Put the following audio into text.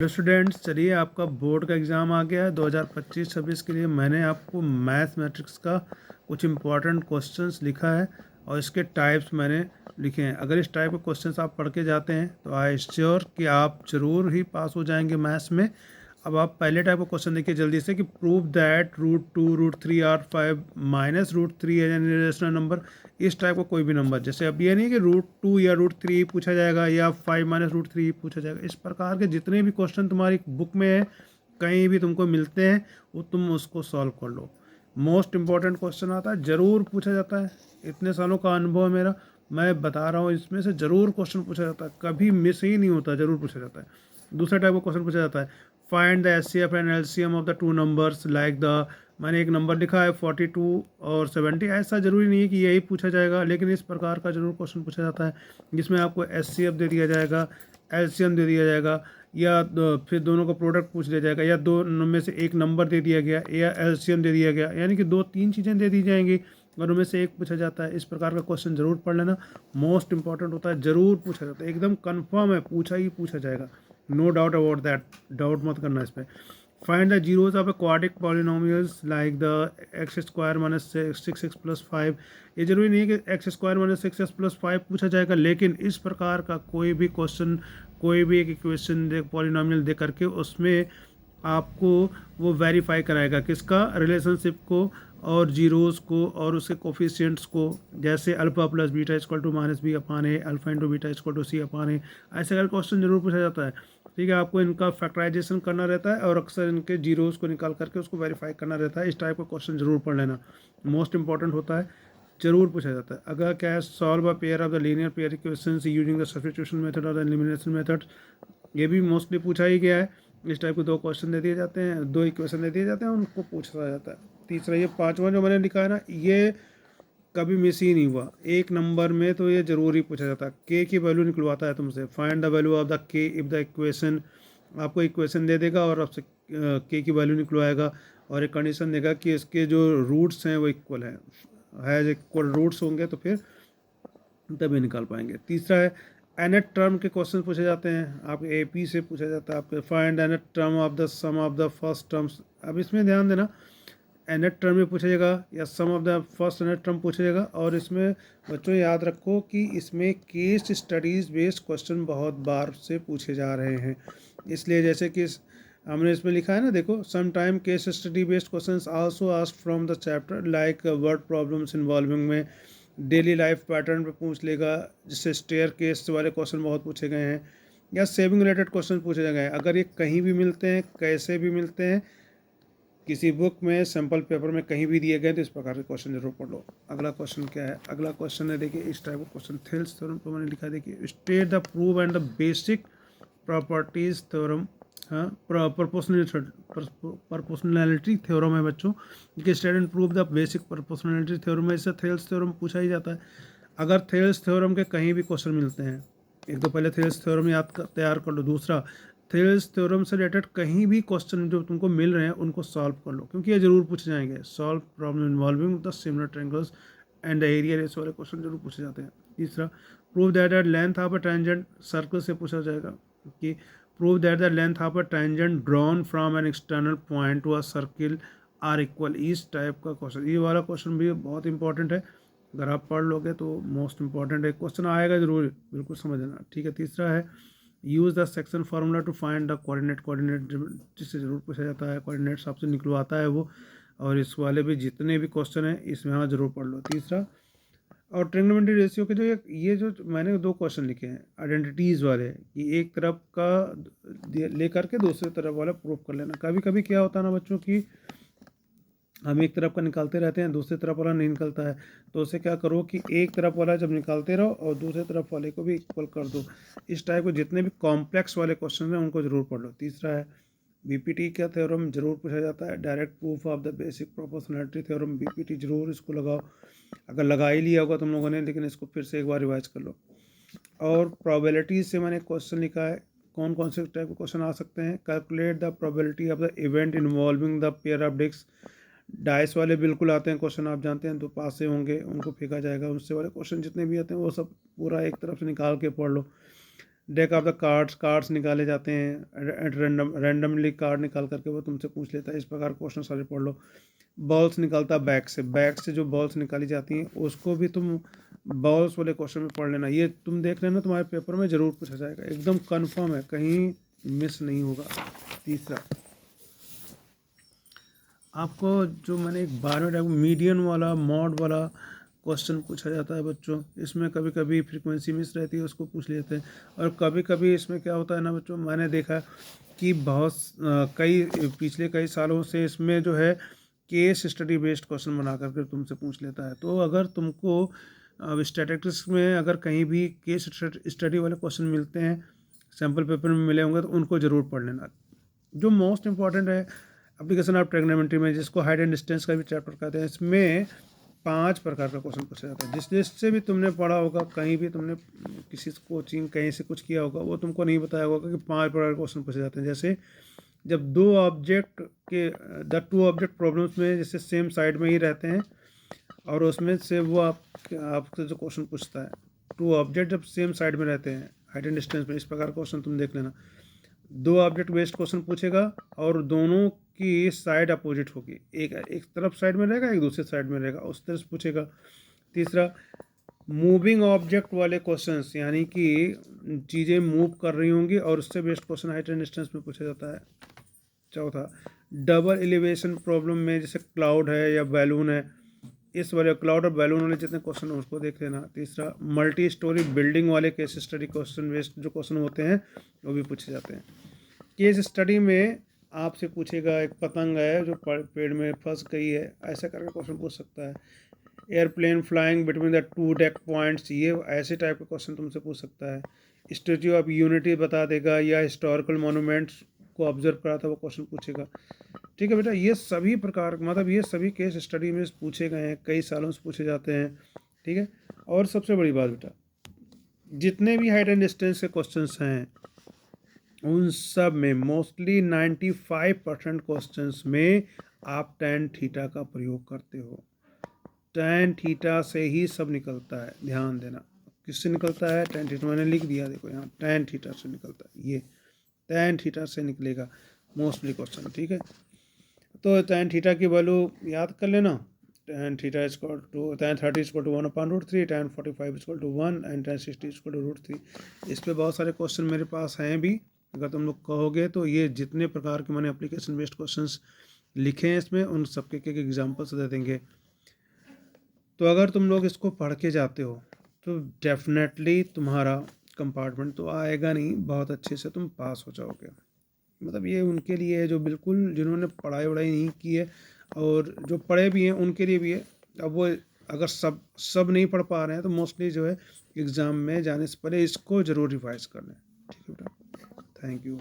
Hello students, चलिए आपका board का एग्ज़ाम आ गया है 2025-26 के लिए। मैंने आपको मैथमेटिक्स का कुछ इम्पोर्टेंट क्वेश्चंस लिखा है और इसके टाइप्स मैंने लिखे हैं। अगर इस टाइप के क्वेश्चंस आप पढ़ के जाते हैं तो आई श्योर कि आप ज़रूर ही पास हो जाएंगे मैथ्स में। अब आप पहले टाइप का क्वेश्चन देखिए जल्दी से कि prove that √2 √3 are 5 minus √3 as an irrational number. इस टाइप का कोई भी नंबर, जैसे अब ये नहीं कि √2 या √3 पूछा जाएगा या 5 माइनस √3 पूछा जाएगा। इस प्रकार के जितने भी क्वेश्चन तुम्हारी बुक में है, कहीं भी तुमको मिलते हैं, वो तुम उसको सॉल्व कर लो। मोस्ट इंपॉर्टेंट क्वेश्चन आता है, ज़रूर पूछा जाता है। इतने सालों का अनुभव है मेरा, मैं बता रहा हूँ, इसमें से ज़रूर क्वेश्चन पूछा जाता है, कभी मिस ही नहीं होता, ज़रूर पूछा जाता है। दूसरा टाइप का क्वेश्चन पूछा जाता है, find the HCF and LCM of the two numbers like the. मैंने एक नंबर लिखा है 42 और 70। ऐसा ज़रूरी नहीं है कि यही पूछा जाएगा, लेकिन इस प्रकार का जरूर क्वेश्चन पूछा जाता है जिसमें आपको एचसीएफ दे दिया जाएगा, एलसीएम दे दिया जाएगा, या फिर दोनों का प्रोडक्ट पूछ लिया जाएगा, या दो में से एक नंबर दे दिया गया या एलसीएम दे दिया गया, यानी कि 2-3 चीज़ें दे दी जाएंगी और उनमें से एक पूछा जाता है। इस प्रकार का क्वेश्चन जरूर पढ़ लेना, मोस्ट इंपॉर्टेंट होता है, ज़रूर पूछा जाता है, एकदम कन्फर्म है, पूछा ही पूछा जाएगा, no doubt about that. Doubt मत करना इस पर। Find the zeros of a quadratic polynomials like the x square minus 6x plus 5। ये जरूरी नहीं है कि x square minus 6x plus 5 पूछा जाएगा, लेकिन इस प्रकार का कोई भी क्वेश्चन, कोई भी एक इक्वेशन दे, पॉलिनोमियल दे करके उसमें आपको वो वेरीफाई कराएगा, किसका, रिलेशनशिप को और जीरोज़ को और उसके कोफिशिएंट्स को। जैसे alpha plus beta equal to minus B upon A, alpha into beta equal to C upon A. ऐसे अगर क्वेश्चन जरूर पूछा जाता है, ठीक है। आपको इनका फैक्टराइजेशन करना रहता है और अक्सर इनके जीरोज़ को निकाल करके उसको वेरीफाई करना रहता है। इस टाइप का क्वेश्चन जरूर पढ़ लेना, मोस्ट इंपॉर्टेंट होता है, जरूर पूछा जाता है। अगर क्या है, solve a pair of the linear pair equations using the substitution method और द एलिमिनेशन मेथड। ये भी मोस्टली पूछा ही गया है। इस टाइप के 2 क्वेश्चन दे दिए जाते हैं, 2 इक्वेशन दे दिए जाते हैं, उनको पूछा जाता है। तीसरा, ये 5वां जो मैंने लिखा है ना, ये कभी मिस ही नहीं हुआ। एक नंबर में तो ये जरूर ही पूछा जाता है। के की वैल्यू निकलवाता है तुमसे, find the value of the के इफ द इक्वेशन। आपको इक्वेशन दे देगा और आपसे के की वैल्यू निकलवाएगा और एक कंडीशन देगा कि इसके जो रूट्स हैं वो इक्वल है, इक्वल रूट्स होंगे तो फिर तभी निकाल पाएंगे। तीसरा है, एनेट टर्म के क्वेश्चन पूछे जाते हैं, आपके एपी से पूछा जाता है, आपके find nth term of the sum of the first terms. अब इसमें ध्यान देना, एनेट टर्म में पूछा जाएगा या sum of the first nth term पूछा जाएगा। और इसमें बच्चों याद रखो कि इसमें केस स्टडीज़ बेस्ड क्वेश्चन बहुत बार से पूछे जा रहे हैं, इसलिए जैसे कि हमने इसमें लिखा है ना, देखो, some time case study based questions also asked from the chapter like word problems involving में डेली लाइफ पैटर्न पे पूछ लेगा, जिससे स्टेयर केस वाले क्वेश्चन बहुत पूछे गए हैं, या सेविंग रिलेटेड क्वेश्चन पूछे गए हैं। अगर ये कहीं भी मिलते हैं, कैसे भी मिलते हैं, किसी बुक में, सैम्पल पेपर में कहीं भी दिए गए, तो इस प्रकार के क्वेश्चन जरूर पढ़ लो। अगला क्वेश्चन क्या है, अगला क्वेश्चन है, देखिए इस टाइप का क्वेश्चन, थेल्स थ्योरम पर मैंने लिखा, देखिए state the prove and the basic properties theorem. हाँ, प्रोपोर्शनैलिटी थ्योरम है बच्चों, कि state and prove the basic proportionality theorem है। इससे थेल्स थ्योरम पूछा ही जाता है। अगर थेल्स थ्योरम के कहीं भी क्वेश्चन मिलते हैं, एक तो पहले थेल्स थ्योरम तैयार कर लो। दूसरा, थेल्स थ्योरम से रिलेटेड कहीं भी क्वेश्चन जो तुमको मिल रहे हैं उनको सॉल्व कर लो, क्योंकि ये जरूर पूछे जाएंगे। Solve problem involving the similar triangles and the area ratio वाले क्वेश्चन जरूर पूछे जाते हैं। तीसरा, prove that the length of a tangent circle से पूछा जाएगा कि prove that the length of a tangent drawn from an external point to a circle are equal. इस टाइप का क्वेश्चन, ये वाला क्वेश्चन भी बहुत इंपॉर्टेंट है, अगर आप पढ़ लोगे तो मोस्ट इंपॉर्टेंट है, क्वेश्चन आएगा जरूर, बिल्कुल समझ लेना, ठीक है। तीसरा है, use the section formula to find the coordinate जिससे जरूर पूछा जाता है, कोऑर्डिनेट्स आपसे निकलवाता है वो। और इस वाले भी जितने भी क्वेश्चन हैं इसमें हाँ जरूर पढ़ लो। तीसरा, और ट्रिग्नोमेट्री रेशियो के जो ये जो मैंने 2 क्वेश्चन लिखे हैं आइडेंटिटीज़ वाले, कि एक तरफ का ले करके दूसरी तरफ वाला प्रूव कर लेना। कभी कभी क्या होता है ना बच्चों की, हम एक तरफ का निकालते रहते हैं, दूसरी तरफ वाला नहीं निकलता है, तो उसे क्या करो कि एक तरफ वाला जब निकालते रहो और दूसरे तरफ वाले को भी इक्वल कर दो। इस टाइप के जितने भी कॉम्प्लेक्स वाले क्वेश्चन हैं उनको जरूर पढ़ लो। तीसरा है, बीपीटी का थ्योरम जरूर पूछा जाता है, direct proof of the basic proportionality theorem, BPT जरूर इसको लगाओ, अगर लगा ही लिया होगा तुम लोगों ने, लेकिन इसको फिर से एक बार रिवाइज कर लो। और प्रोबेबिलिटी से मैंने क्वेश्चन लिखा है, कौन कौन से टाइप के क्वेश्चन आ सकते हैं, calculate the probability of the event involving the pair of disc. Dice वाले बिल्कुल आते हैं क्वेश्चन, आप जानते हैं, 2 पासे होंगे, उनको फेंका जाएगा, उससे वाले क्वेश्चन जितने भी आते हैं वो सब पूरा एक तरफ से निकाल के पढ़ लो। डेक ऑफ द कार्ड्स निकाले जाते हैं, रैंडमली कार्ड निकाल करके वो तुमसे पूछ लेता है। इस प्रकार क्वेश्चन सारे पढ़ लो। बॉल्स निकलता है बैक से जो बॉल्स निकाली जाती हैं उसको भी तुम बॉल्स वाले क्वेश्चन में पढ़ लेना। ये तुम देख लेना, तुम्हारे पेपर में ज़रूर पूछा जाएगा, एकदम कन्फर्म है, कहीं मिस नहीं होगा। तीसरा, आपको जो मैंने एक 12वें टाइप मीडियन वाला मॉड वाला क्वेश्चन पूछा जाता है बच्चों, इसमें कभी कभी फ्रीक्वेंसी मिस रहती है, उसको पूछ लेते हैं। और कभी कभी इसमें क्या होता है ना बच्चों, मैंने देखा कि बहुत कई पिछले कई सालों से इसमें जो है केस स्टडी बेस्ड क्वेश्चन बना करके तुमसे पूछ लेता है। तो अगर तुमको अब स्टैटिस्टिक्स में अगर कहीं भी केस स्टडी वाले क्वेश्चन मिलते हैं, सैम्पल पेपर में मिले होंगे, तो उनको ज़रूर पढ़ लेना। जो मोस्ट इंपॉर्टेंट है एप्लीकेशन ऑफ ट्रिग्नोमेट्री में, जिसको हाइट एंड डिस्टेंस का भी चैप्टर कहते हैं, इसमें 5 प्रकार का क्वेश्चन पूछा जाता है। जिससे भी तुमने पढ़ा होगा, कहीं भी तुमने किसी कोचिंग कहीं से कुछ किया होगा, वो तुमको नहीं बताया होगा कि 5 प्रकार के क्वेश्चन पूछे जाते हैं। जैसे जब दो ऑब्जेक्ट के द टू ऑब्जेक्ट प्रॉब्लम्स में जैसे सेम साइड में ही रहते हैं, और उसमें से वो आपसे जो क्वेश्चन पूछता है, टू ऑब्जेक्ट जब सेम साइड में रहते हैं हाइट एंड डिस्टेंस में, इस प्रकार क्वेश्चन तुम देख लेना। 2 ऑब्जेक्ट बेस्ड क्वेश्चन पूछेगा और दोनों की साइड अपोजिट होगी, एक तरफ साइड में रहेगा, एक दूसरे साइड में रहेगा, उस तरह से पूछेगा। तीसरा, मूविंग ऑब्जेक्ट वाले क्वेश्चंस, यानी कि चीज़ें मूव कर रही होंगी और उससे based question height and distance में पूछा जाता है। चौथा, डबल एलिवेशन प्रॉब्लम में जैसे क्लाउड है या बैलून है, इस वाले क्लाउड और बैलून वाले जितने क्वेश्चन हैं उसको देख लेना। तीसरा, मल्टी स्टोरी बिल्डिंग वाले केस स्टडी क्वेश्चन बेस्ड जो क्वेश्चन होते हैं वो भी पूछे जाते हैं। केस स्टडी में आपसे पूछेगा एक पतंग है जो पेड़ में फंस गई है, ऐसा करके क्वेश्चन पूछ सकता है। Airplane flying between the 2 deck points, ये ऐसे टाइप का क्वेश्चन तुमसे पूछ सकता है। स्टैच्यू ऑफ यूनिटी बता देगा, या हिस्टोरिकल मोनूमेंट्स को ऑब्जर्व करा था वो क्वेश्चन पूछेगा। ठीक है बेटा, ये सभी प्रकार मतलब ये सभी केस स्टडी में पूछे गए हैं, कई सालों से पूछे जाते हैं। ठीक है, और सबसे बड़ी बात बेटा, जितने भी हाइट एंड डिस्टेंस के क्वेश्चंस हैं उन सब में मोस्टली 95% क्वेश्चंस में आप tan थीटा का प्रयोग करते हो। tan थीटा से ही सब निकलता है, ध्यान देना। किससे निकलता है? tan थीटा, मैंने लिख दिया देखो यहाँ, tan थीटा से निकलता है, ये tan थीटा से निकलेगा मोस्टली क्वेश्चन। ठीक है, तो tan थीटा की वैल्यू याद कर लेना। tan theta equal to tan 30 equal to 1/√3, tan 45 equal to 1 and tan 60 equal to √3। इस पे बहुत सारे क्वेश्चन मेरे पास हैं भी, अगर तुम लोग कहोगे तो ये जितने प्रकार के मैंने एप्लीकेशन बेस्ड क्वेश्चंस लिखे हैं इसमें, उन सबके एक एग्जाम्पल्स दे देंगे। तो अगर तुम लोग इसको पढ़ के जाते हो तो डेफिनेटली तुम्हारा कंपार्टमेंट तो आएगा नहीं, बहुत अच्छे से तुम पास हो जाओगे। मतलब ये उनके लिए है जो बिल्कुल जिन्होंने पढ़ाई वढ़ाई नहीं की है, और जो पढ़े भी हैं उनके लिए भी है। अब वो अगर सब नहीं पढ़ पा रहे हैं तो मोस्टली जो है एग्ज़ाम में जाने से पहले इसको ज़रूर रिवाइज कर लें। ठीक है बेटा, थैंक यू।